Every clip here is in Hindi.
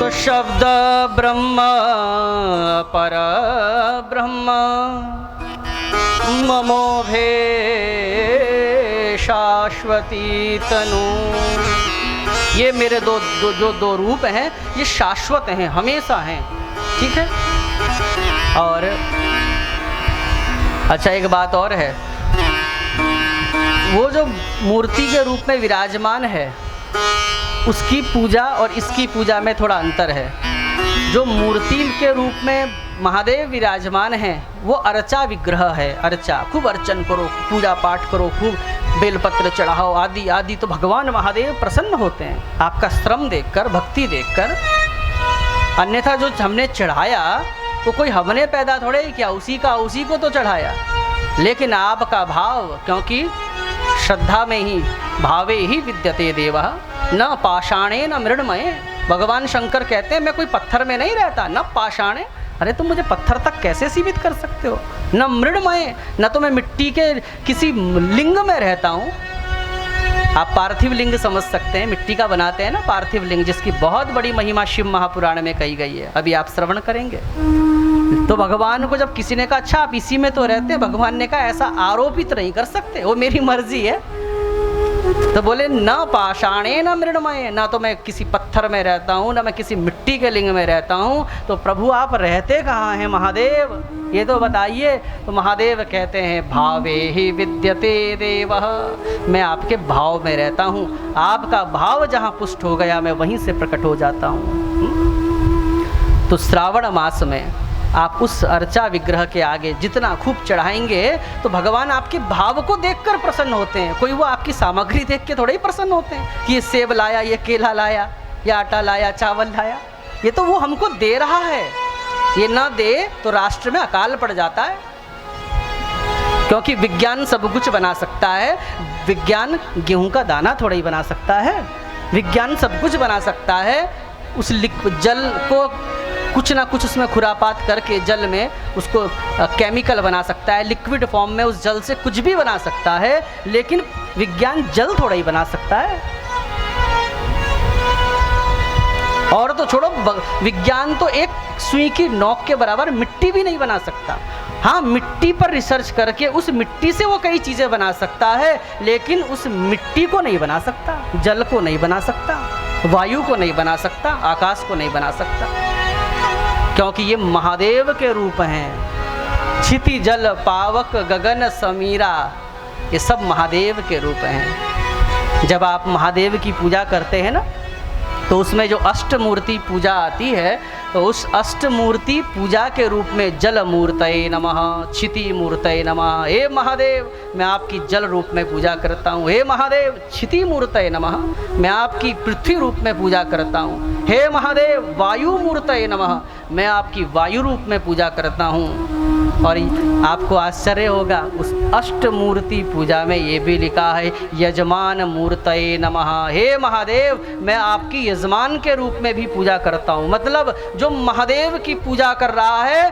तो शब्द ब्रह्म पर ब्रह्म ममोभे शाश्वती तनु। ये मेरे दो रूप हैं, ये शाश्वत हैं, हमेशा हैं, ठीक है। और अच्छा एक बात और है, वो जो मूर्ति के रूप में विराजमान है उसकी पूजा और इसकी पूजा में थोड़ा अंतर है। जो मूर्ति के रूप में महादेव विराजमान हैं वो अर्चा विग्रह है। अर्चा, खूब अर्चन करो, पूजा पाठ करो, खूब बेलपत्र चढ़ाओ आदि आदि, तो भगवान महादेव प्रसन्न होते हैं आपका श्रम देखकर, भक्ति देखकर। अन्यथा जो हमने चढ़ाया तो कोई हमने पैदा थोड़े ही किया, उसी को तो चढ़ाया। लेकिन आपका भाव, क्योंकि श्रद्धा में ही भावे ही विद्यते देवः न पाषाणे न मृण्मये। भगवान शंकर कहते हैं मैं कोई पत्थर में नहीं रहता, न पाषाणे, अरे तुम मुझे पत्थर तक कैसे सीमित कर सकते हो, न मृण्मये, न तो मैं मिट्टी के किसी लिंग में रहता हूँ। आप पार्थिव लिंग समझ सकते हैं, मिट्टी का बनाते हैं ना पार्थिव लिंग, जिसकी बहुत बड़ी महिमा शिव महापुराण में कही गई है, अभी आप श्रवण करेंगे। तो भगवान को जब किसी ने कहा अच्छा आप इसी में तो रहते हैं, भगवान ने कहा ऐसा आरोपित नहीं कर सकते, वो मेरी मर्जी है। तो बोले न पाषाणे न मृण्मये, ना तो मैं किसी पत्थर में रहता हूँ, ना मैं किसी मिट्टी के लिंग में रहता हूँ। तो प्रभु आप रहते कहाँ हैं महादेव, ये तो बताइए। तो महादेव कहते हैं भावे ही विद्यते देवः, मैं आपके भाव में रहता हूँ, आपका भाव जहाँ पुष्ट हो गया मैं वहीं से प्रकट हो जाता हूँ। तो श्रावण मास में आप उस अर्चा विग्रह के आगे जितना खूब चढ़ाएंगे तो भगवान आपके भाव को देखकर प्रसन्न होते हैं। कोई वो आपकी सामग्री देख के थोड़े ही प्रसन्न होते हैं कि ये सेब लाया, ये केला लाया, ये आटा लाया, चावल लाया, ये तो वो हमको दे रहा है। ये ना दे तो राष्ट्र में अकाल पड़ जाता है, क्योंकि विज्ञान सब कुछ बना सकता है। विज्ञान गेहूं का दाना थोड़ा ही बना सकता है, विज्ञान सब कुछ बना सकता है। उस जल को कुछ ना कुछ उसमें खुरापात करके जल में उसको केमिकल बना सकता है, लिक्विड फॉर्म में उस जल से कुछ भी बना सकता है, लेकिन विज्ञान जल थोड़ा ही बना सकता है। और तो छोड़ो, विज्ञान तो एक सुई की नोक के बराबर मिट्टी भी नहीं बना सकता। हाँ, मिट्टी पर रिसर्च करके उस मिट्टी से वो कई चीज़ें बना सकता है, लेकिन उस मिट्टी को नहीं बना सकता, जल को नहीं बना सकता, वायु को नहीं बना सकता, आकाश को नहीं बना सकता, क्योंकि ये महादेव के रूप हैं। क्षिति जल पावक गगन समीरा, ये सब महादेव के रूप हैं। जब आप महादेव की पूजा करते हैं ना, तो उसमें जो अष्टमूर्ति पूजा आती है, तो उस अष्टमूर्ति पूजा के रूप में जल मूर्तये नमः, क्षिति मूर्तये नमः, हे महादेव मैं आपकी जल रूप में पूजा करता हूँ, हे महादेव क्षिति मूर्तये नमः मैं आपकी पृथ्वी रूप में पूजा करता हूँ, हे महादेव वायु मूर्तये नमः मैं आपकी वायु रूप में पूजा करता हूँ। और आपको आश्चर्य होगा, उस अष्टमूर्ति पूजा में ये भी लिखा है यजमान मूर्तये नमः, हे महादेव मैं आपकी यजमान के रूप में भी पूजा करता हूँ। मतलब जो महादेव की पूजा कर रहा है,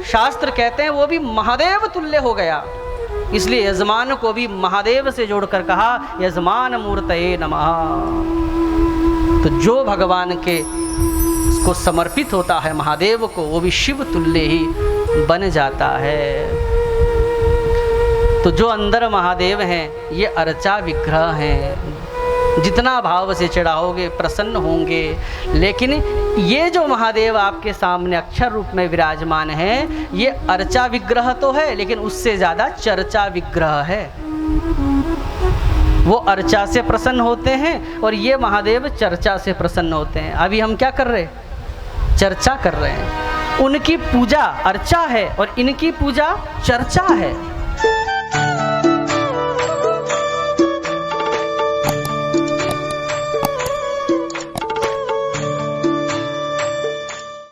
शास्त्र कहते हैं वो भी महादेव तुल्य हो गया, इसलिए यजमान को भी महादेव से जोड़कर कहा यजमान मूर्तये नमः। तो जो भगवान के को समर्पित होता है महादेव को, वो भी शिव तुल्य ही बन जाता है। तो जो अंदर महादेव हैं ये अर्चा विग्रह हैं, जितना भाव से चढ़ाओगे प्रसन्न होंगे। लेकिन ये जो महादेव आपके सामने अक्षर रूप में विराजमान हैं, ये अर्चा विग्रह तो है, लेकिन उससे ज़्यादा चर्चा विग्रह है। वो अर्चा से प्रसन्न होते हैं और ये महादेव चर्चा से प्रसन्न होते हैं। अभी हम क्या कर रहे हैं? चर्चा कर रहे हैं। उनकी पूजा अर्चा है और इनकी पूजा चर्चा है।